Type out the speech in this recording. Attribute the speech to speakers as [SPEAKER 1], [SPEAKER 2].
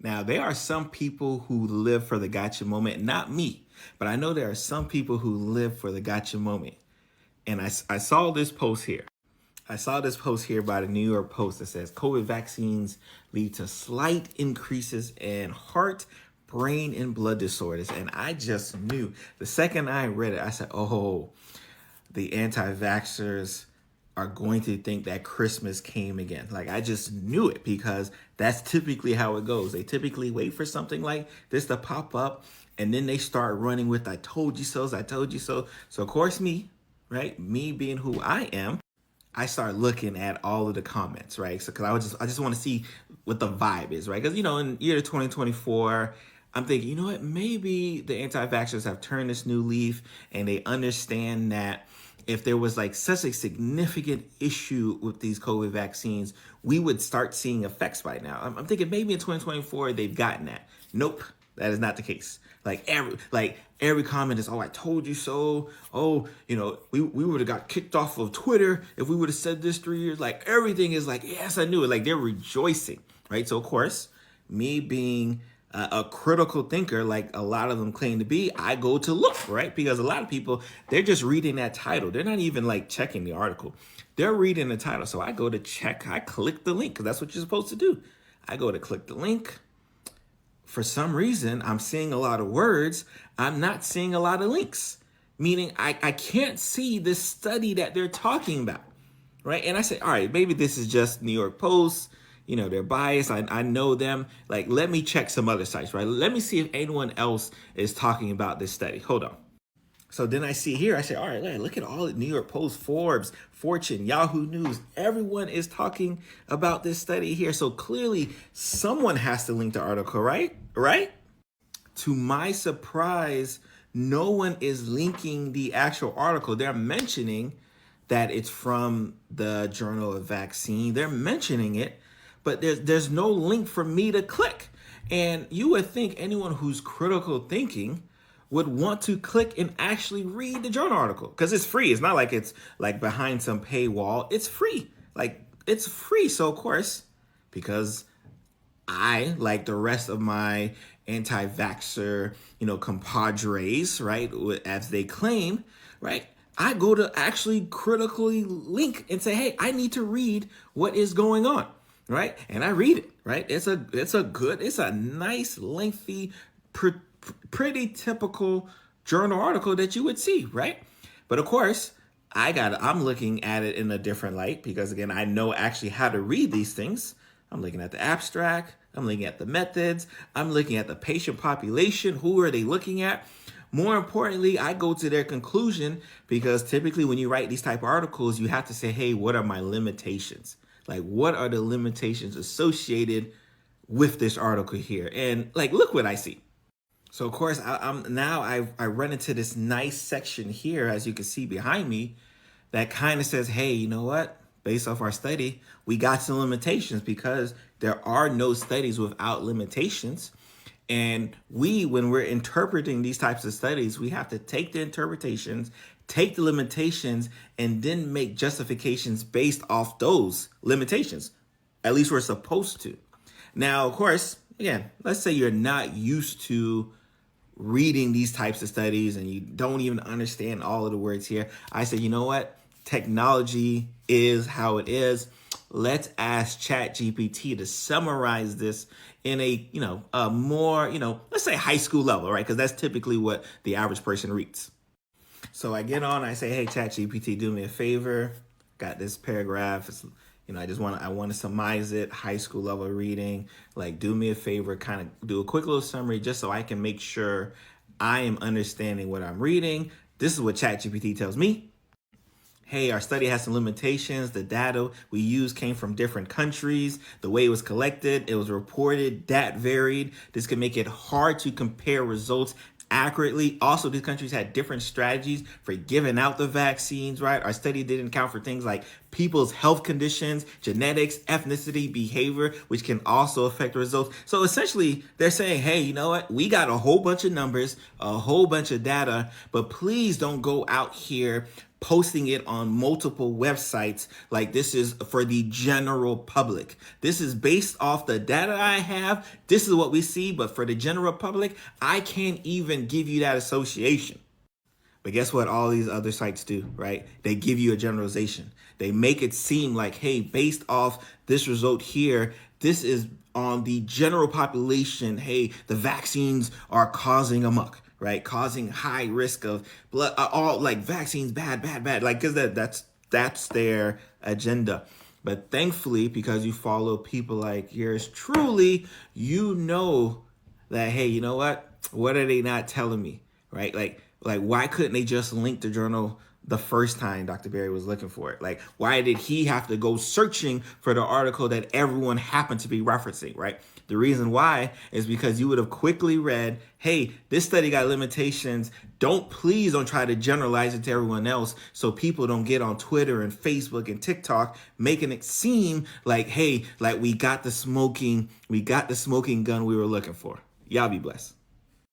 [SPEAKER 1] Now, there are some people who live for the gotcha moment, not me, but I know there are some people who live for the gotcha moment. And I saw this post here. I saw this post here by the New York Post that says COVID vaccines lead to slight increases in heart, brain, and blood disorders. And I just knew the second I read it, I said, oh, the anti-vaxxers are going to think that Christmas came again. Like, I just knew it because that's typically how it goes. They typically wait for something like this to pop up, and then they start running with "I told you so, I told you so." So of course me, right? Me being who I am, I start looking at all of the comments, right? So because I just want to see what the vibe is, right? Because in year 2024, I'm thinking, you know what? Maybe the anti-vaxxers have turned this new leaf and they understand that if there was like such a significant issue with these COVID vaccines, we would start seeing effects by now. I'm thinking maybe in 2024 they've gotten that. Nope, that is not the case. Like every comment is, "Oh, I told you so." Oh, we would have got kicked off of Twitter if we would have said this 3 years. Like everything is like, "Yes, I knew it." Like they're rejoicing, right? So of course, me being a critical thinker, like a lot of them claim to be, I go to look, right? Because a lot of people, they're just reading that title. They're not even like checking the article. They're reading the title. So I go to check, I click the link because that's what you're supposed to do. I go to click the link. For some reason, I'm seeing a lot of words. I'm not seeing a lot of links, meaning I can't see this study that they're talking about, right? And I say, all right, maybe this is just New York Post. They're biased. I know them. Like, let me check some other sites, right? Let me see if anyone else is talking about this study. Hold on. So then I see here, I say, all right, look at all the New York Post, Forbes, Fortune, Yahoo News. Everyone is talking about this study here. So clearly someone has to link the article, right? Right? To my surprise, no one is linking the actual article. They're mentioning that it's from the Journal of Vaccine. They're mentioning it, but there's no link for me to click. And you would think anyone who's critical thinking would want to click and actually read the journal article because it's free. It's not like it's like behind some paywall. It's free. Like it's free. So of course, because I, like the rest of my anti-vaxxer, compadres, right, as they claim, right, I go to actually critically link and say, hey, I need to read what is going on, right? And I read it, right? It's a nice, lengthy, pretty typical journal article that you would see, right? But of course, I'm looking at it in a different light because again, I know actually how to read these things. I'm looking at the abstract. I'm looking at the methods. I'm looking at the patient population. Who are they looking at? More importantly, I go to their conclusion because typically when you write these type of articles, you have to say, hey, what are my limitations? Like, what are the limitations associated with this article here? And like, look what I see. So of course, I run into this nice section here, as you can see behind me, that kind of says, hey, you know what? Based off our study, we got some limitations because there are no studies without limitations. And when we're interpreting these types of studies, we have to take the interpretations, take the limitations, and then make justifications based off those limitations. At least we're supposed to. Now, of course, again, let's say you're not used to reading these types of studies and you don't even understand all of the words here. I say, you know what? Technology is how it is. Let's ask ChatGPT to summarize this in a more, let's say high school level, right? Because that's typically what the average person reads. So I get on, I say, hey, ChatGPT, do me a favor. Got this paragraph. It's, I want to surmise it, high school level reading. Like, do me a favor, kind of do a quick little summary just so I can make sure I am understanding what I'm reading. This is what ChatGPT tells me. Hey, our study has some limitations. The data we used came from different countries. The way it was collected, it was reported, that varied. This can make it hard to compare results accurately. Also, these countries had different strategies for giving out the vaccines, right? Our study didn't account for things like people's health conditions, genetics, ethnicity, behavior, which can also affect results. So essentially, they're saying, hey, you know what? We got a whole bunch of numbers, a whole bunch of data, but please don't go out here posting it on multiple websites like this is for the general public. This is based off the data I have. This is what we see, but for the general public, I can't even give you that association. But guess what all these other sites do, right? They give you a generalization. They make it seem like, hey, based off this result here, this is on the general population. Hey, the vaccines are causing amok, right? Causing high risk of blood, all like vaccines, bad, bad, bad. Like, cause that's their agenda. But thankfully, because you follow people like yours truly, you know that, hey, you know what? What are they not telling me, right? Like why couldn't they just link the journal the first time Dr. Berry was looking for it? Like, why did he have to go searching for the article that everyone happened to be referencing, right? The reason why is because you would have quickly read, hey, this study got limitations. Please don't try to generalize it to everyone else so people don't get on Twitter and Facebook and TikTok making it seem like, hey, like we got the smoking gun we were looking for. Y'all be blessed.